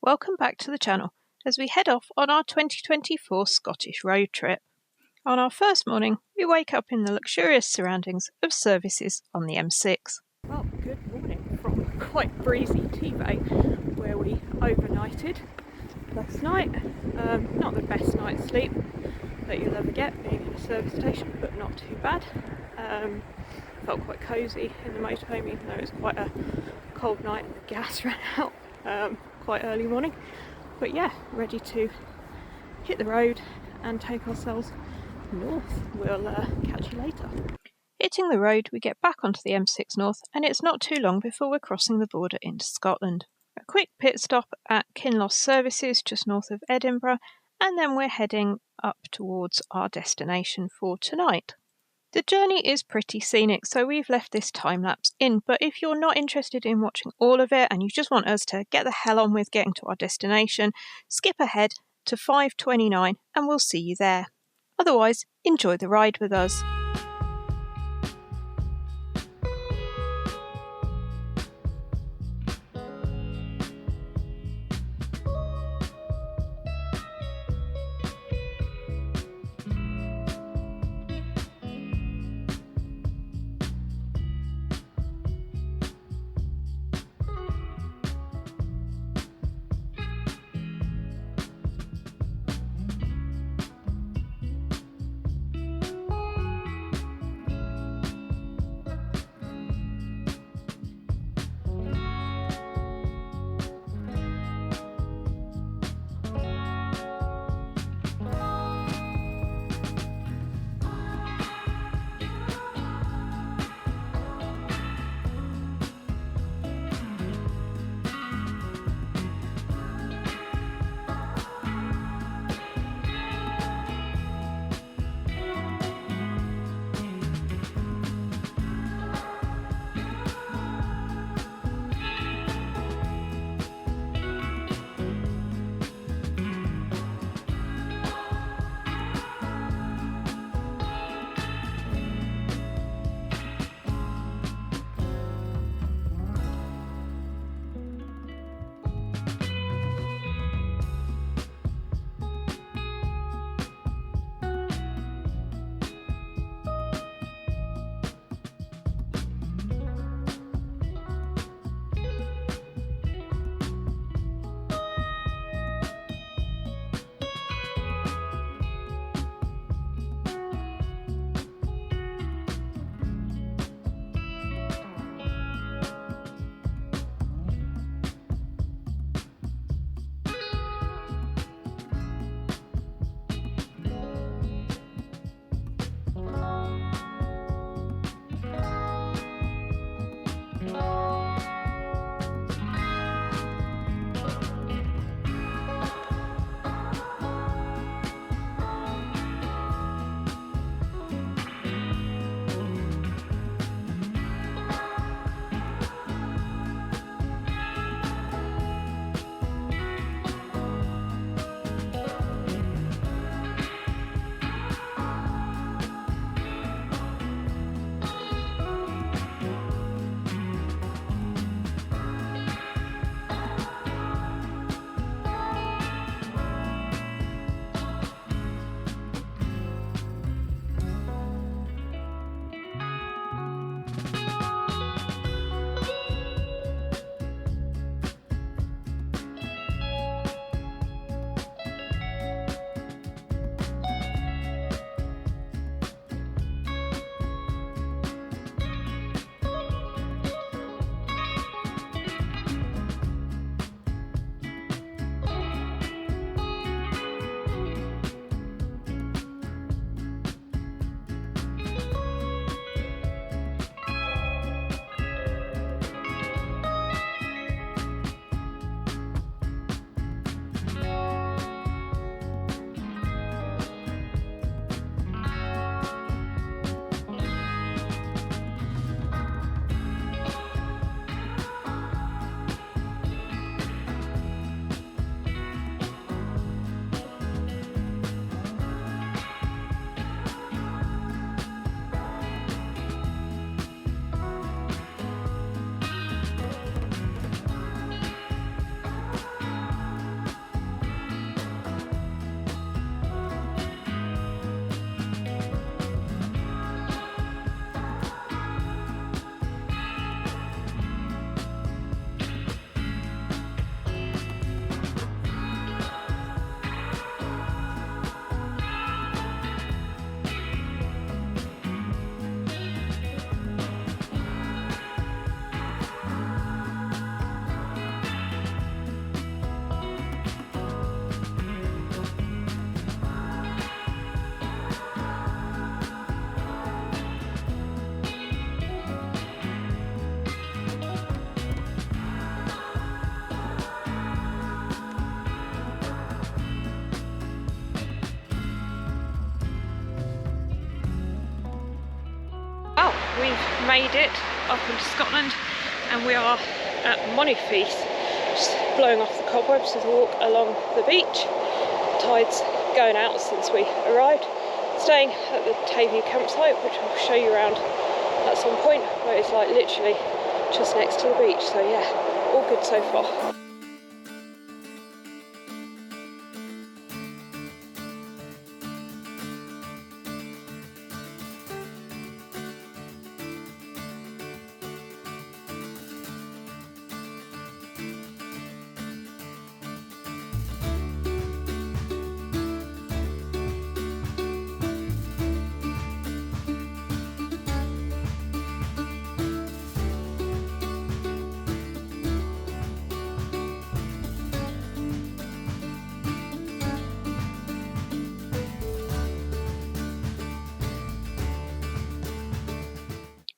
Welcome back to the channel as we head off on our 2024 Scottish road trip. On our first morning, we wake up in the luxurious surroundings of services on the M6. Well, good morning from quite breezy Tebay, where we overnighted last night. Not the best night's sleep that you'll ever get being in a service station, but not too bad. Felt quite cosy in the motorhome, even though it was quite a cold night and the gas ran out quite early morning. But yeah, ready to hit the road and take ourselves north. We'll catch you later. Hitting the road, we get back onto the M6 North, and it's not too long before we're crossing the border into Scotland. A quick pit stop at Kinloss Services, just north of Edinburgh, and then we're heading up towards our destination for tonight. The journey is pretty scenic, so we've left this time-lapse in, but if you're not interested in watching all of it and you just want us to get the hell on with getting to our destination, skip ahead to 5:29 and we'll see you there. Otherwise, enjoy the ride with us. made it up into Scotland, and we are at Monifieth, just blowing off the cobwebs with a walk along the beach. Tide's going out since we arrived. Staying at the Tebay campsite, which I'll show you around at some point, where it's like literally just next to the beach. So yeah, all good so far.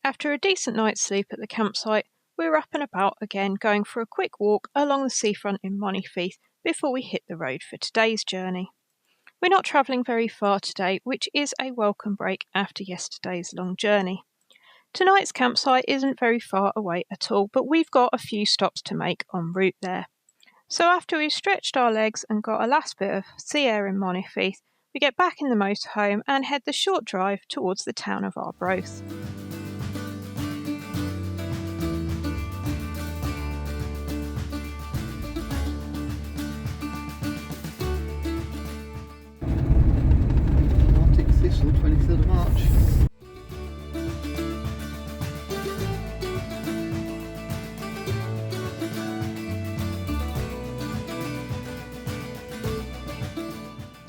After a decent night's sleep at the campsite, we were up and about again, going for a quick walk along the seafront in Monifieth before we hit the road for today's journey. We're not travelling very far today, which is a welcome break after yesterday's long journey. Tonight's campsite isn't very far away at all, but we've got a few stops to make en route there. So after we've stretched our legs and got a last bit of sea air in Monifieth, we get back in the motorhome and head the short drive towards the town of Arbroath. Thistle, 23rd of March.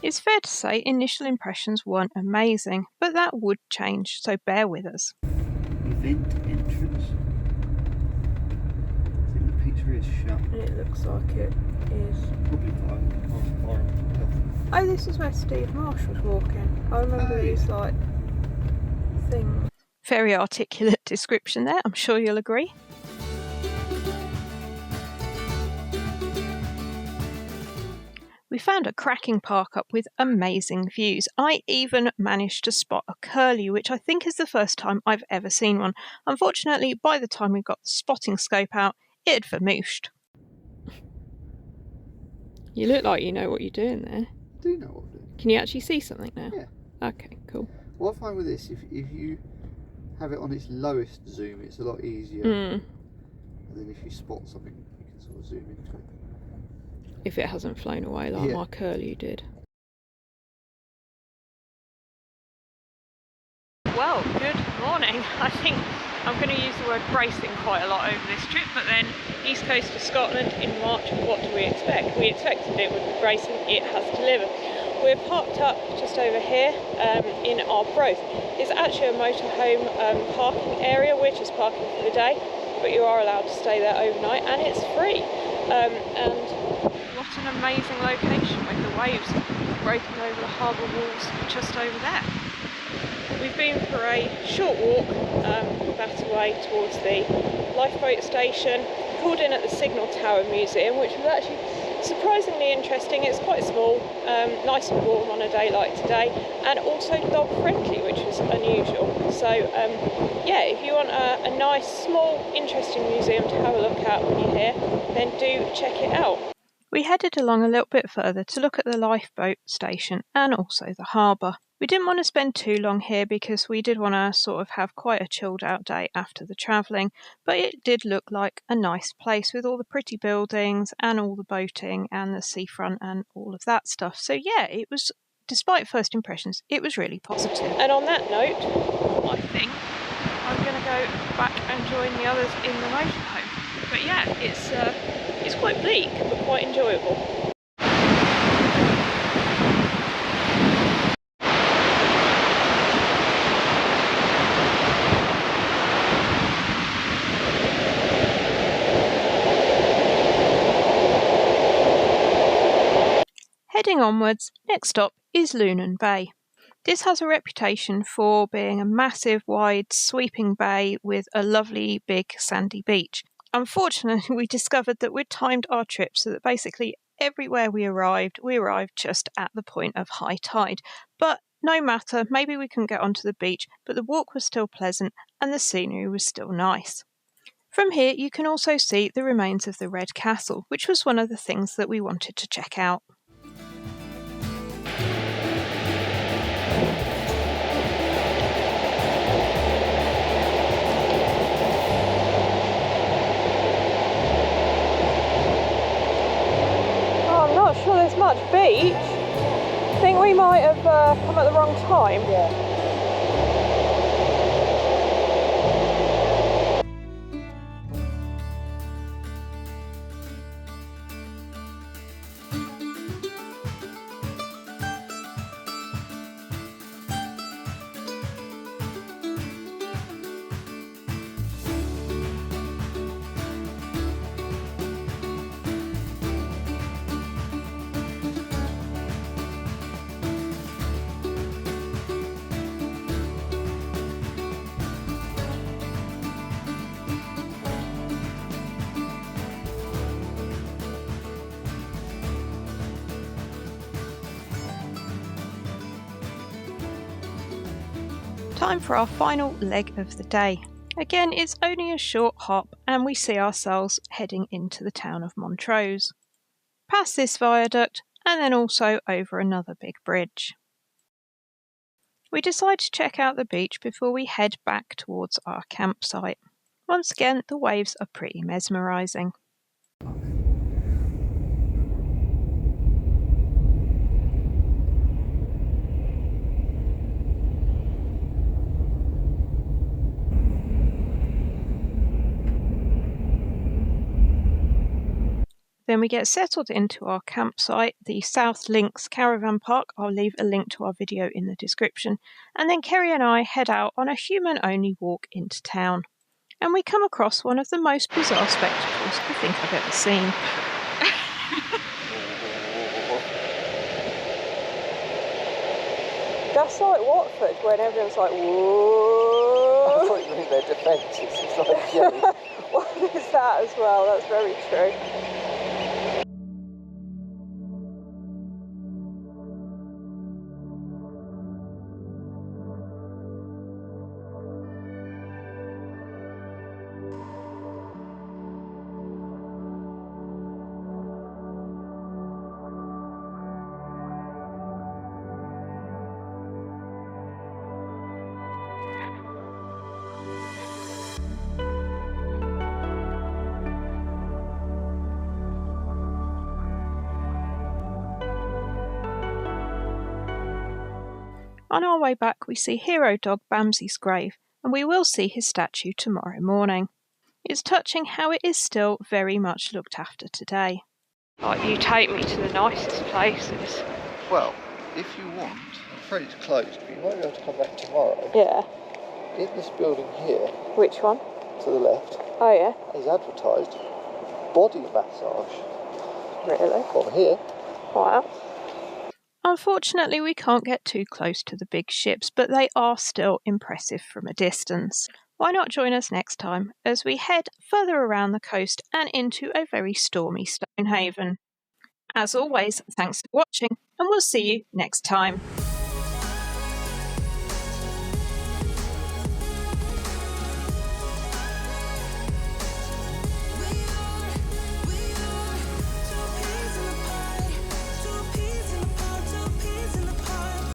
It's fair to say initial impressions weren't amazing, but that would change, so bear with us. Event entrance. I think the pizzeria is shut. It looks like it is. Probably fine. Oh, this is where Steve Marsh was walking. I remember these like things. Very articulate description there, I'm sure you'll agree. We found a cracking park up with amazing views. I even managed to spot a curlew, which I think is the first time I've ever seen one. Unfortunately, by the time we got the spotting scope out, it had vermooshed. You look like you know what you're doing there. I do know what I'm doing. Can you actually see something now? Yeah. Okay, cool. What I find with this, if you have it on its lowest zoom, it's a lot easier. And then if you spot something, you can sort of zoom into it. If it hasn't flown away like my curlew did. Well, good morning. I think I'm going to use the word bracing quite a lot over this trip, but then east coast of Scotland in March, what do we expect? We expected it would be bracing, it has delivered. We're parked up just over here in Arbroath. It's actually a motorhome parking area. We're just parking for the day, but you are allowed to stay there overnight and it's free. And what an amazing location with the waves breaking over the harbour walls just over there. We've been for a short walk that way towards the lifeboat station, called in at the Signal Tower Museum, which was actually surprisingly interesting. It's quite small, nice and warm on a day like today, and also dog friendly, which was unusual. So yeah, if you want a nice, small, interesting museum to have a look at when you're here, then do check it out. We headed along a little bit further to look at the lifeboat station and also the harbour. We didn't want to spend too long here because we did want to sort of have quite a chilled out day after the travelling, but it did look like a nice place with all the pretty buildings and all the boating and the seafront and all of that stuff. So yeah, it was, despite first impressions, it was really positive. And on that note, I think I'm going to go back and join the others in the motorhome. But yeah, it's quite bleak, but quite enjoyable. Heading onwards, next stop is Lunan Bay. This has a reputation for being a massive, wide, sweeping bay with a lovely, big, sandy beach. Unfortunately, we discovered that we'd timed our trip so that basically everywhere we arrived just at the point of high tide. But no matter, maybe we couldn't get onto the beach, but the walk was still pleasant and the scenery was still nice. From here you can also see the remains of the Red Castle, which was one of the things that we wanted to check out. Oh, I'm not sure there's much beach. I think we might have come at the wrong time. Yeah. Time for our final leg of the day. Again, it's only a short hop and we see ourselves heading into the town of Montrose. Past this viaduct and then also over another big bridge. We decide to check out the beach before we head back towards our campsite. Once again, the waves are pretty mesmerising. Then we get settled into our campsite, the South Links Caravan Park. I'll leave a link to our video in the description. And then Kerry and I head out on a human-only walk into town. And we come across one of the most bizarre spectacles I think I've ever seen. That's like Watford, when everyone's like, whoa. I thought you meant their defences. It's like jelly. Well, there's that as well, that's very true. On our way back, we see hero dog Bamsey's grave, and we will see his statue tomorrow morning. It's touching how it is still very much looked after today. Like, you take me to the nicest places. Well, if you want, I'm afraid it's closed, but you might be able to come back tomorrow. Yeah. In this building here, Which one? to the left, Oh yeah. is advertised body massage. Really? From here. Wow. Unfortunately, we can't get too close to the big ships, but they are still impressive from a distance. Why not join us next time as we head further around the coast and into a very stormy Stonehaven? As always, thanks for watching, and we'll see you next time.